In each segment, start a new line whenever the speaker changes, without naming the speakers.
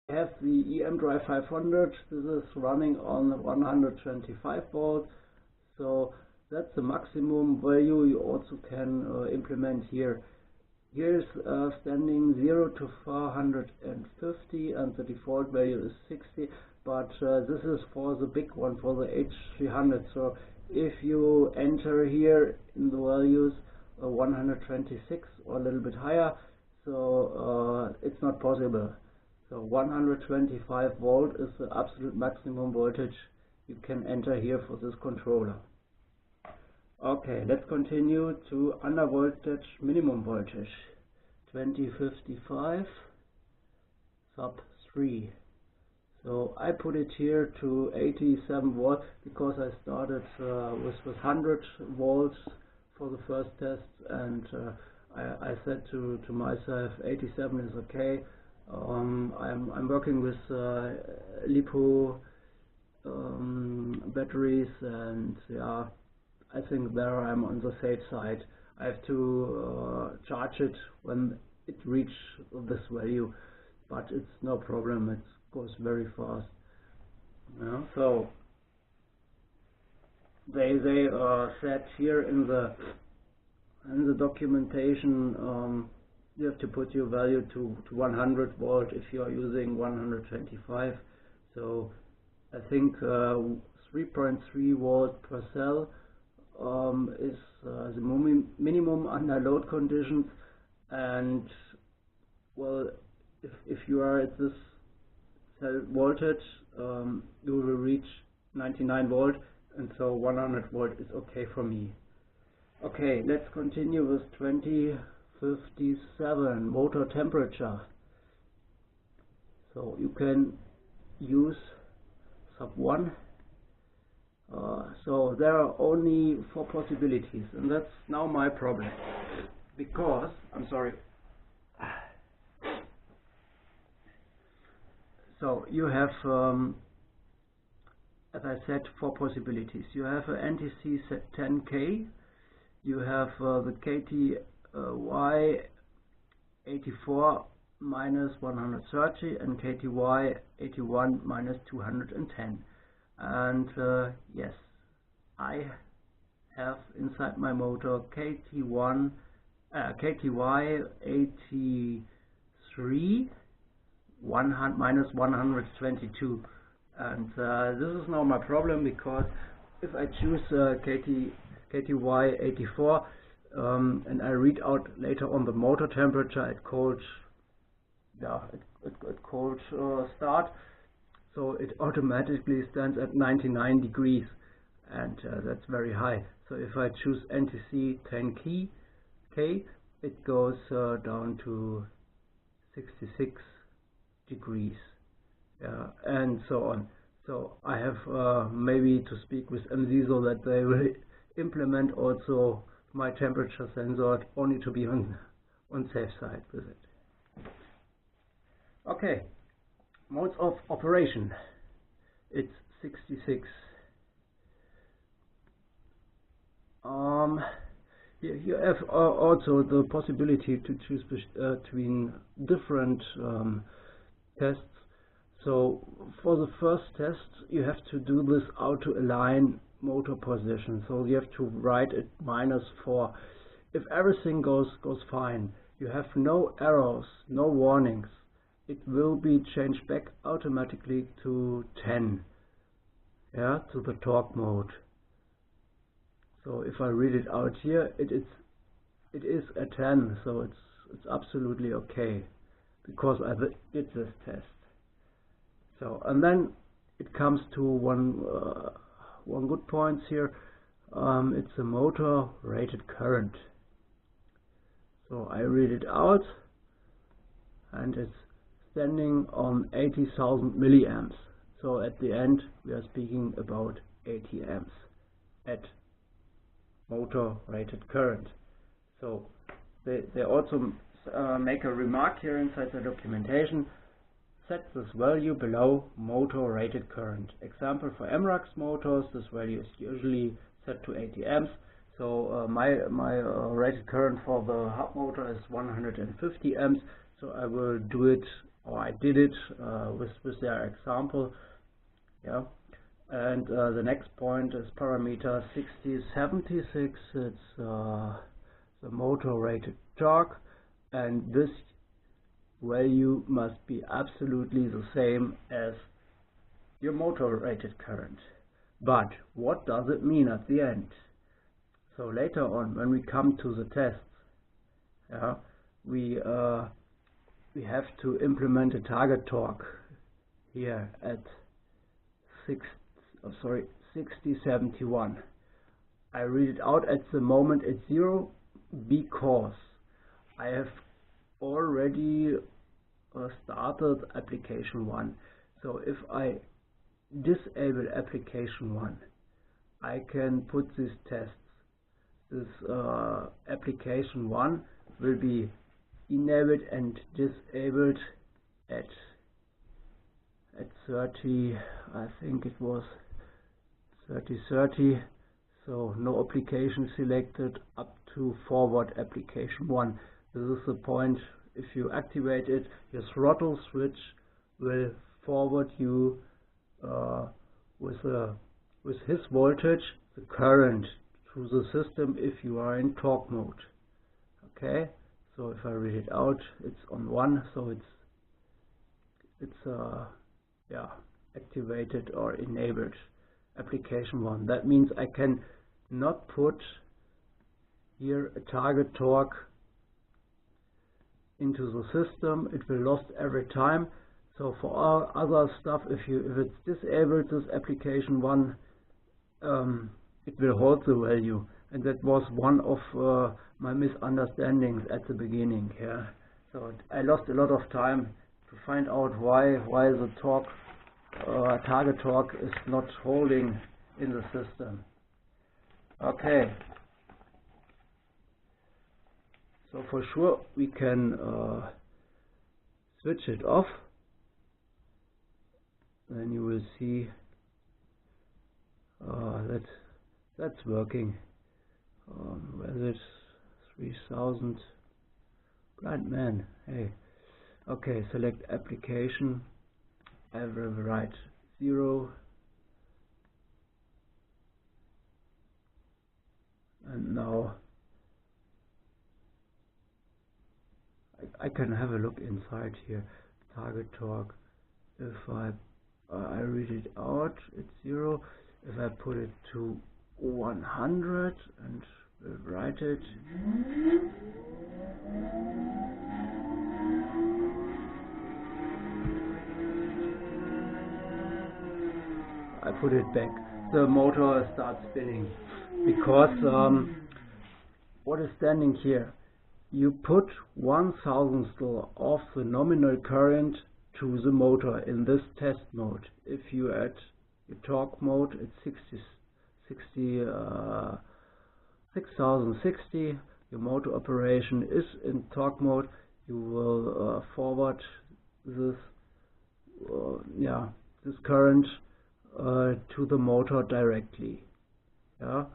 I have the EmDrive 500. This is running on 125 volts, so that's the maximum value you also can implement here. Here's standing 0 to 450 and the default value is 60, but this is for the big one, for the H300. So if you enter here in the values 126 or a little bit higher, so it's not possible. So 125 volt is the absolute maximum voltage you can enter here for this controller. Okay, let's continue to under voltage minimum voltage 2055 sub 3. So I put it here to 87 volts because I started with 100 volts for the first test, and I said to myself 87 is okay. I'm working with LiPo batteries, and yeah, I think there I'm on the safe side. I have to charge it when it reaches this value, but it's no problem, it goes very fast. Yeah, so they said here in the documentation you have to put your value to 100 volt if you are using 125. So I think 3.3 volt per cell is the minimum under load conditions, and well, if you are at this cell voltage, you will reach 99 volt, and so 100 volt is okay for me. Okay, let's continue with 2057 motor temperature. So you can use sub 1. So there are only 4 possibilities, and that's now my problem, because I'm sorry. So you have, as I said, 4 possibilities. You have an NTC 10K, you have the KTY 84 minus 130 and KTY 81 minus 210. And yes, I have inside my motor KTY 83 minus 122, and this is now my problem, because if I choose KTY 84 and I read out later on the motor temperature at cold, cold start, so it automatically stands at 99 degrees, and that's very high. So if I choose NTC 10K, it goes down to 66 degrees, and so on. So I have maybe to speak with Emsiso that they will implement also my temperature sensor, only to be on safe side with it. Okay, modes of operation. It's 66. You have also the possibility to choose between different tests. So for the first test you have to do this auto align motor position, so you have to write it -4. If everything goes fine, you have no errors, no warnings, it will be changed back automatically to 10, yeah, to the torque mode. So if I read it out here, it is a 10, so it's absolutely okay, because I did this test. So, and then it comes to one good point here. It's a motor rated current. So I read it out, and it's standing on 80,000 milliamps. So at the end we are speaking about 80 amps at motor rated current. So they also make a remark here inside the documentation: set this value below motor rated current. Example, for MRAX motors, this value is usually set to 80 amps. So my rated current for the hub motor is 150 amps. So I will do it or I did it with their example. Yeah. And the next point is parameter 6076. It's the motor rated torque, and this value must be absolutely the same as your motor rated current. But what does it mean at the end? So later on, when we come to the tests, yeah, we have to implement a target torque here at 6071. I read it out at the moment at 0 because I have already started application 1. So if I disable application 1, I can put these tests. This application 1 will be enabled and disabled at 30, I think it was 30, so no application selected up to forward application 1. This is the point. If you activate it, your throttle switch will forward you with his voltage, the current, to the system if you are in torque mode. Okay, so if I read it out, it's on 1, so it's activated or enabled application 1. That means I can not put here a target torque into the system. It will lost every time. So for all other stuff, if it's disabled, this application 1, it will hold the value, and that was one of my misunderstandings at the beginning here. So I lost a lot of time to find out why the torque target torque is not holding in the system. Okay, so for sure we can switch it off. Then you will see that's working. Whether it's 3000, blind man. Hey, okay. Select application. I will write 0, and now I can have a look inside here. Target torque. If I read it out, it's 0. If I put it to 100 and write it, I put it back, the motor starts spinning, because what is standing here? You put 1/1000th of the nominal current to the motor in this test mode. If you add your torque mode, it's 6060, your motor operation is in torque mode, you will forward this this current to the motor directly. Yeah,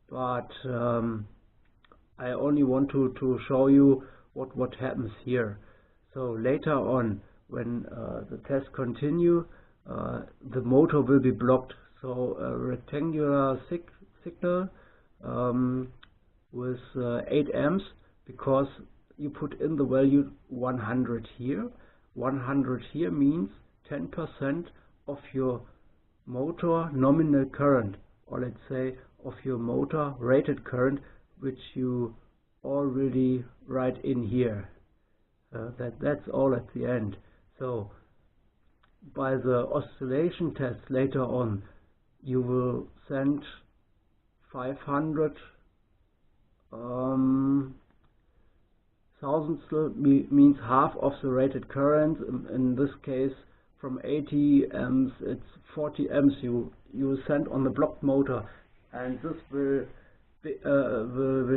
but I only want to show you what happens here. So later on, when the tests continue, the motor will be blocked. So a rectangular signal with 8 amps, because you put in the value 100 here. 100 here means 10% of your motor nominal current, or let's say of your motor rated current, which you already write in here. That's all at the end. So by the oscillation test later on, you will send 500 thousandths, means half of the rated current. In this case, from 80 amps, it's 40 amps you send on the blocked motor, and this will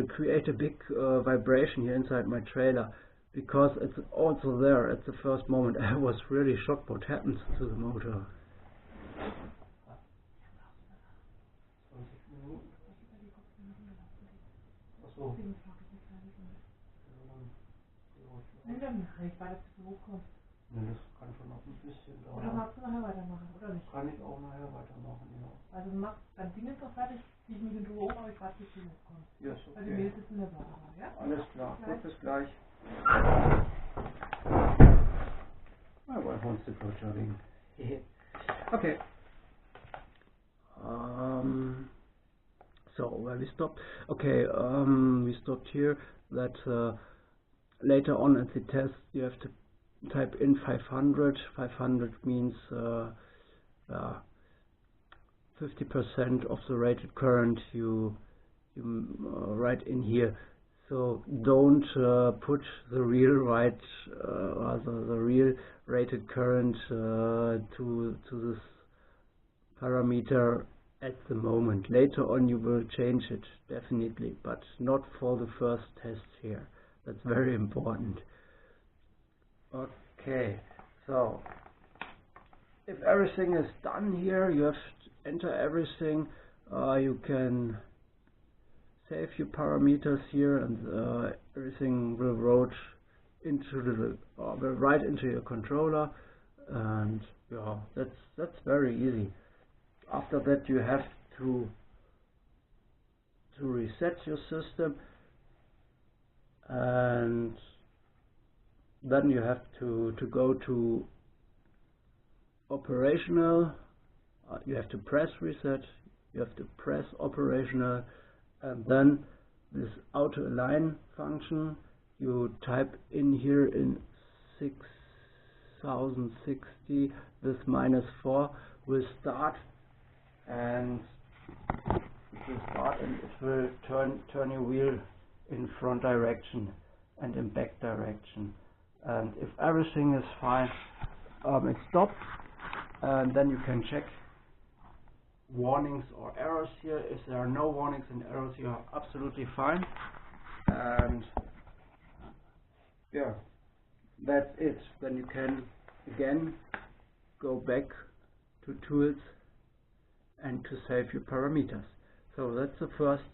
create a big vibration here inside my trailer, because it's also there at the first moment. I was really shocked what happens to the motor. Ne, das kann schon noch ein bisschen dauern.
Oder magst du nachher weitermachen, oder nicht?
Kann ich auch nachher weitermachen, ja.
Also dein Ding ist doch fertig, die ich mich in Ruhe um, aber ich warte, bis du hochkommst.
Ja, ist okay.
Weil die Mails sitzen in der Sache, ja?
Alles klar, gut, bis gleich. I want to go jogging. Okay. So where we stopped? Okay, we stopped here that later on at the test you have to type in 500. 500 means 50% of the rated current you write in here. So don't put the real the real rated current to this parameter at the moment. Later on you will change it, definitely, but not for the first test here. That's very important. Okay, so if everything is done here, you have to enter everything. You can save your parameters here, and everything will route into will right into your controller, and yeah, that's very easy. After that, you have to reset your system, and then you have to go to operational. You have to press reset, you have to press operational, and then this auto align function you type in here in 6060. This -4 will start, and it will start, and it will turn your wheel in front direction and in back direction. And if everything is fine, it stops, and then you can check warnings or errors here. If there are no warnings and errors, you are absolutely fine. And yeah, that's it. Then you can again go back to tools and to save your parameters. So that's the first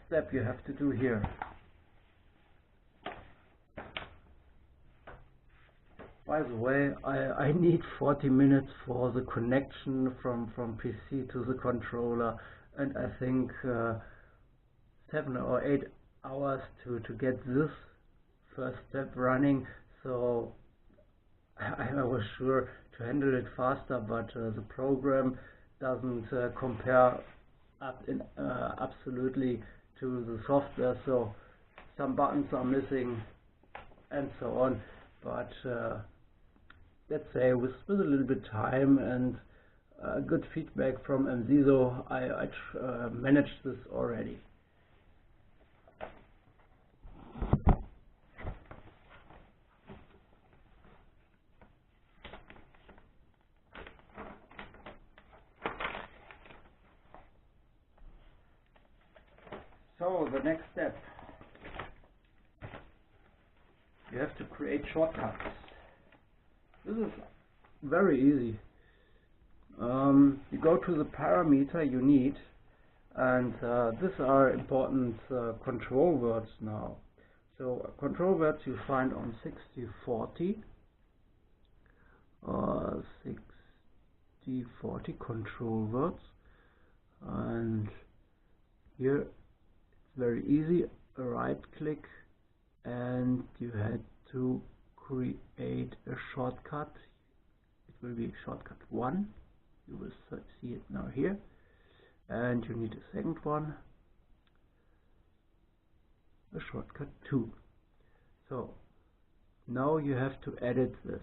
step you have to do here. By the way, I need 40 minutes for the connection from PC to the controller, and I think 7 or 8 hours to get this first step running. So I was sure to handle it faster, but the program doesn't compare absolutely to the software, so some buttons are missing and so on. But let's say with a little bit time and good feedback from Emsiso, I managed this already. So the next step, you have to create shortcuts. This is very easy. You go to the parameter you need, and these are important control words now. So control words you find on 6040. 6040 control words, and here it's very easy. Right click, and you had to create a shortcut. It will be shortcut 1. You will see it now here, and you need a second one, a shortcut 2. So now you have to edit this.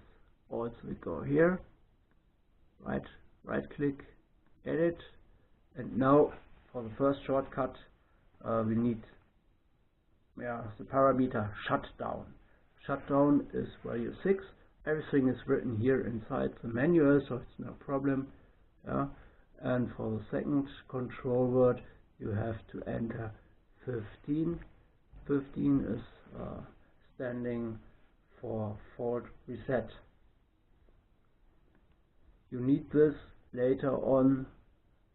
Also we go here, right click, edit, and now for the first shortcut we need the parameter shutdown. Shutdown is value 6. Everything is written here inside the manual, so it's no problem. And for the second control word you have to enter 15. 15 is standing for fault reset. You need this later on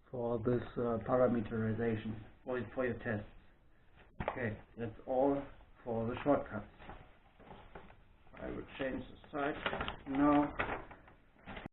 for this parameterization for your tests. Okay, that's all for the shortcuts. I will change the size now.